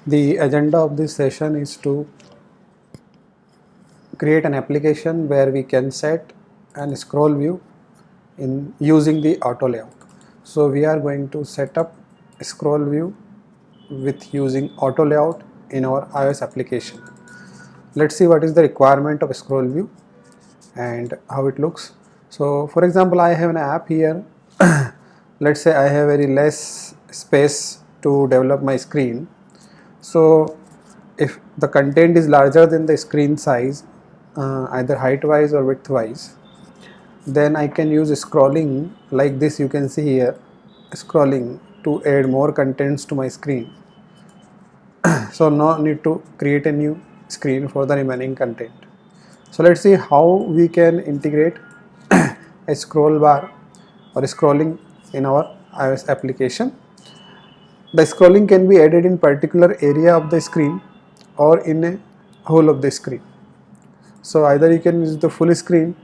The agenda of this session is to create an application where we can set and scroll view in using the auto layout. So we are going to set up a scroll view with using auto layout in our iOS application. Let's see what is the requirement of a scroll view and how it looks. So for example, I have an app here. Let's say I have very less space to develop my screen. So if the content is larger than the screen size, either height wise or width wise, then I can use scrolling like this. You can see here scrolling to add more contents to my screen. So no need to create a new screen for the remaining content. So let's see how we can integrate a scroll bar or scrolling in our iOS application. The scrolling can be added in particular area of the screen or in a whole of the screen. So either you can use the full screen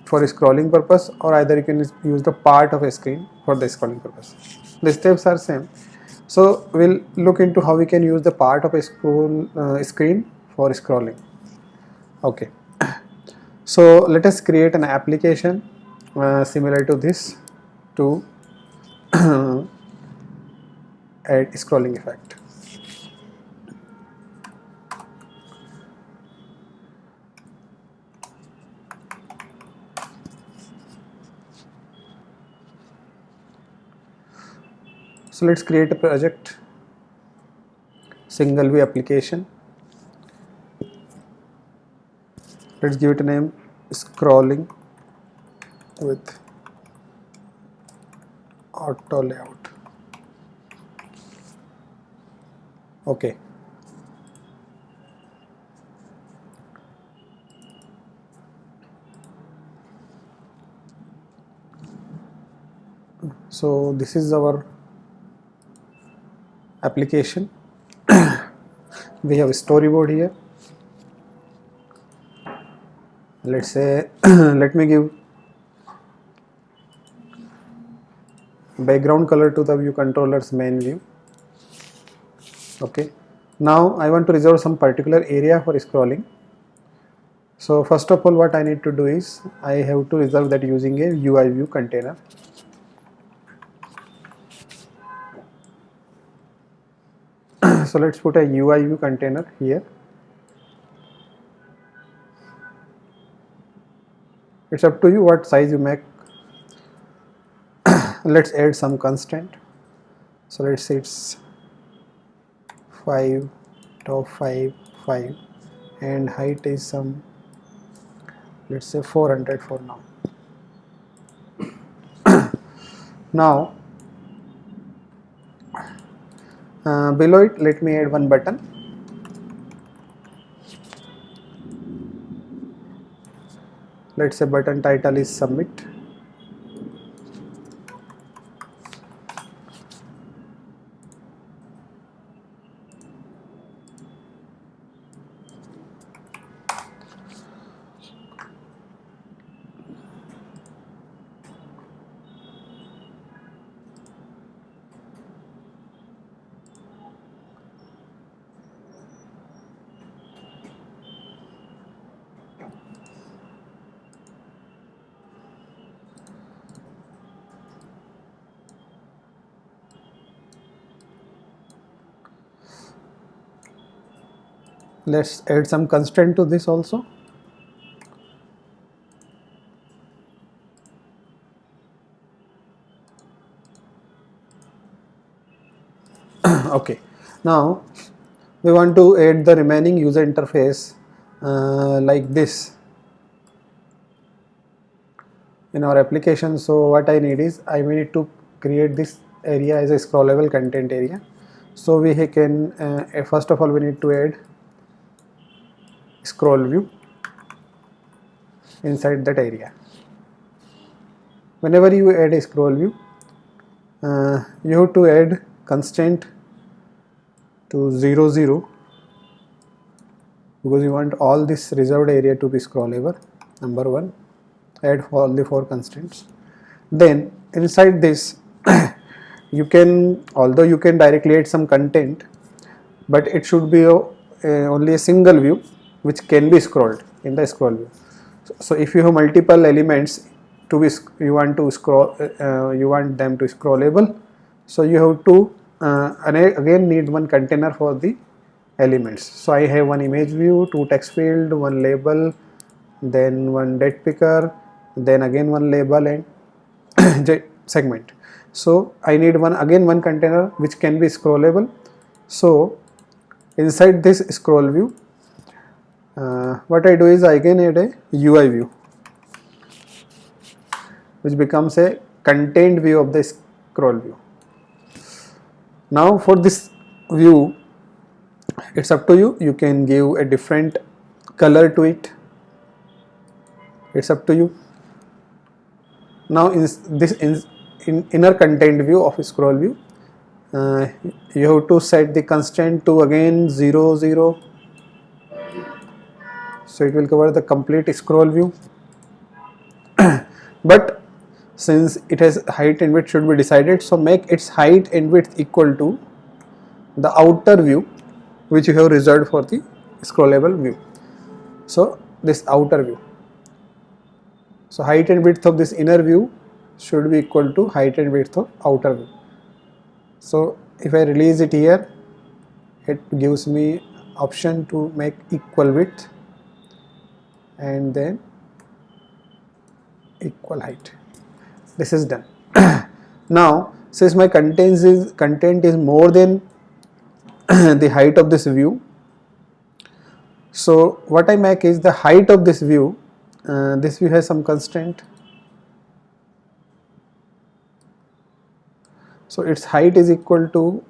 for scrolling purpose, or either you can use the part of a screen for the scrolling purpose. The steps are same. So we'll look into how we can use the part of a screen for scrolling. Okay. So let us create an application similar to this to add scrolling effect. So let's create a project, single view application. Let's give it a name, scrolling with auto layout. Okay. So this is our application. We have a storyboard here. Let's say let me give background color to the view controller's main view. Okay, now I want to reserve some particular area for scrolling. So first of all, what I need to do is I have to reserve that using a UI view container. So let's put a UI view container here. It's up to you what size you make. Let's add some constraint. So let's say it's 5, top 5, 5, and height is some, let's say 400 for now. Now below it, let me add one button. Let's say button title is submit. Let's add some constraint to this also. Okay, now we want to add the remaining user interface like this in our application. So what I need is I need to create this area as a scrollable content area. So we can first of all we need to add scroll view inside that area. Whenever you add a scroll view, you have to add constraint to 0, 0, because you want all this reserved area to be scrollable. Number one, add all the 4 constraints. Then inside this you can, although you can directly add some content, but it should be only a single view which can be scrolled in the scroll view. So if you have multiple elements to be, you want to scroll, you want them to scrollable, so you have to again need one container for the elements. So I have one image view, two text field, one label, then one date picker, then again one label and segment. So I need one container which can be scrollable. So inside this scroll view, what I do is I can add a UI view which becomes a contained view of the scroll view. Now for this view, it's up to you. You can give a different color to it. It's up to you. Now in this inner contained view of scroll view, you have to set the constraint to again 0 0. So it will cover the complete scroll view. But since it has height and width should be decided, so make its height and width equal to the outer view which you have reserved for the scrollable view. So this outer view, so height and width of this inner view should be equal to height and width of outer view. So if I release it here, it gives me option to make equal width and then equal height. This is done. Now since my content is more than the height of this view, so what I make is the height of this view. This view has some constraint, so its height is equal to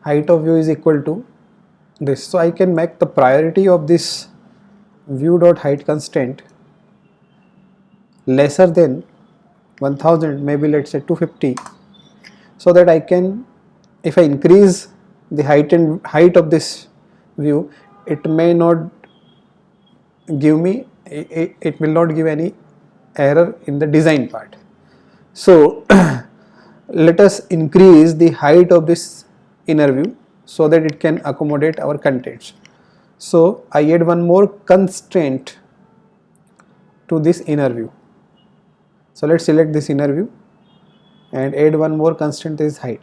height of view is equal to this. So I can make the priority of this view dot height constraint lesser than 1000, maybe let's say 250, so that I can, if I increase the height of this view, it may not give me, it will not give any error in the design part. So let us increase the height of this inner view so that it can accommodate our contents. So I add one more constraint to this inner view. So let's select this inner view and add one more constraint, is height.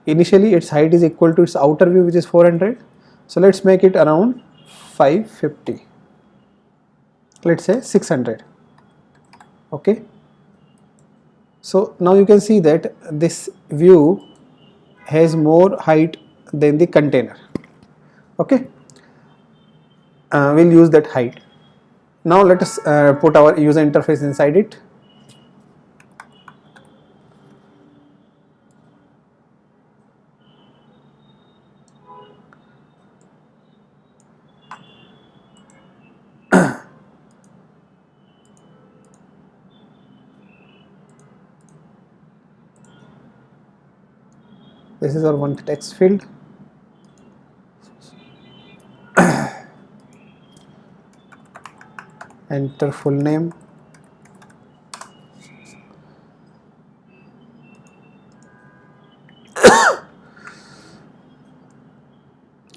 Initially its height is equal to its outer view, which is 400. So let's make it around 550. Let's say 600. Okay. So now you can see that this view has more height than the container. Okay. We'll use that height. Now let us put our user interface inside it. This is our one text field. Enter full name.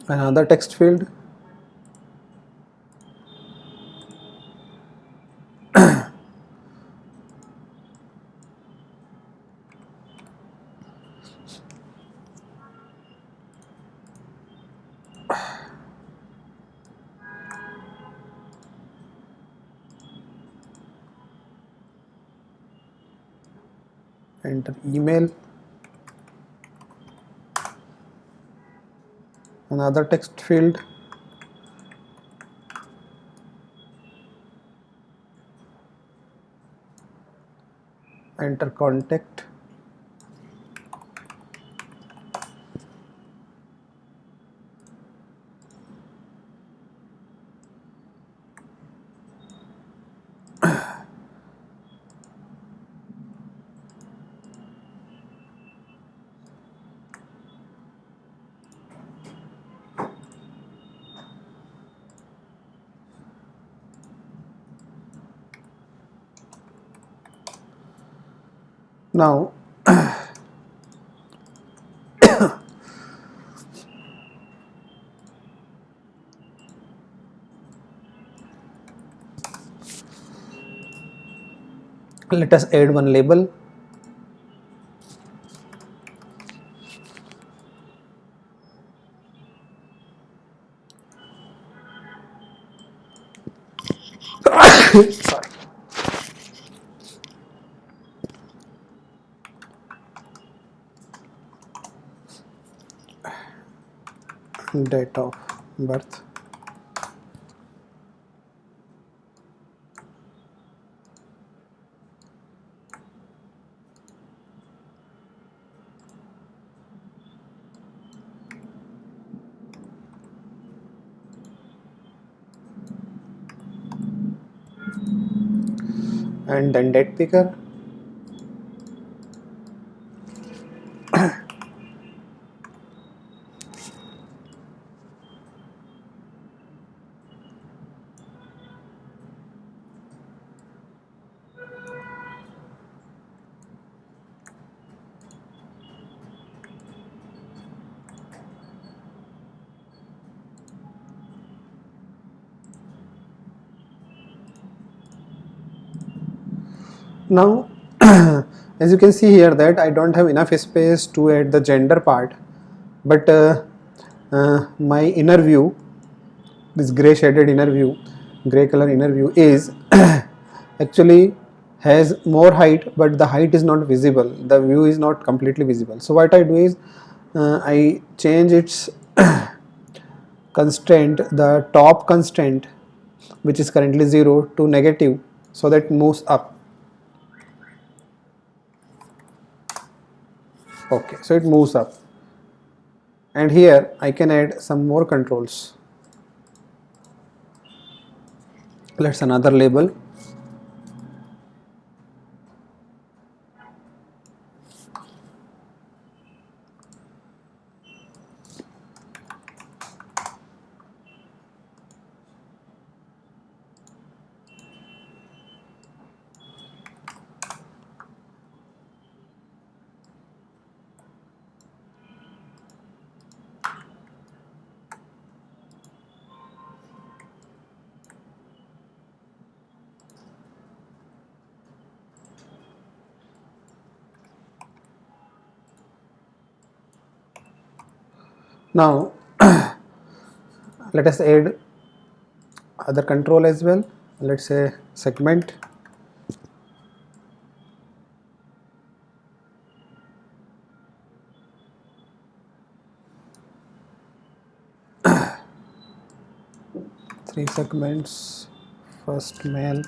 Another text field. Enter email. Another text field. Enter contact. Now let us add one label. Sorry. Date of birth. And then date picker. Now as you can see here that I don't have enough space to add the gender part, but my inner view, this gray shaded inner view, gray color inner view is actually has more height, but the height is not visible, the view is not completely visible. So what I do is I change its constraint, the top constraint which is currently 0 to negative, so that it moves up. Okay, so it moves up, and here I can add some more controls. Let's another label. Now let us add other control as well. Let's say segment. Three segments, first male,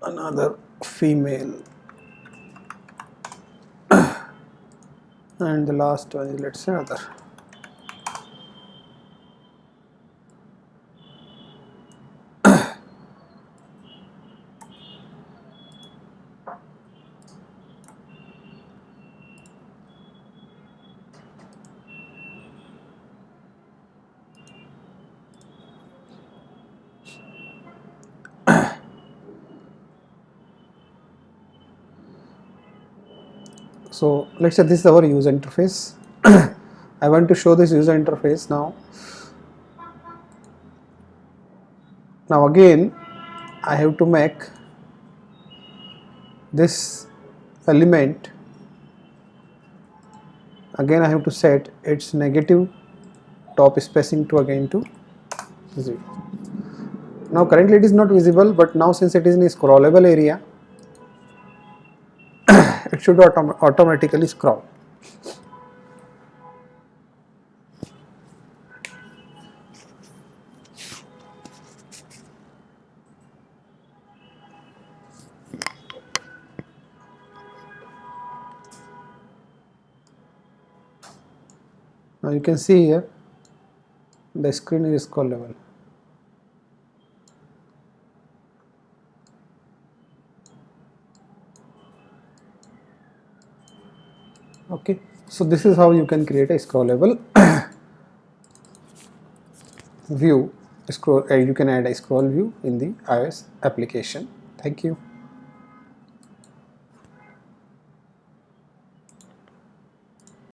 another female, and the last one is, let's say, other. So let's say this is our user interface. I want to show this user interface now. Now again I have to make this element, again I have to set its negative top spacing to again to 0. Now currently it is not visible, but now since it is in a scrollable area, it should automatically scroll. Now you can see here the screen is scrollable. Okay, so this is how you can create a scrollable view. You can add a scroll view in the iOS application. Thank you.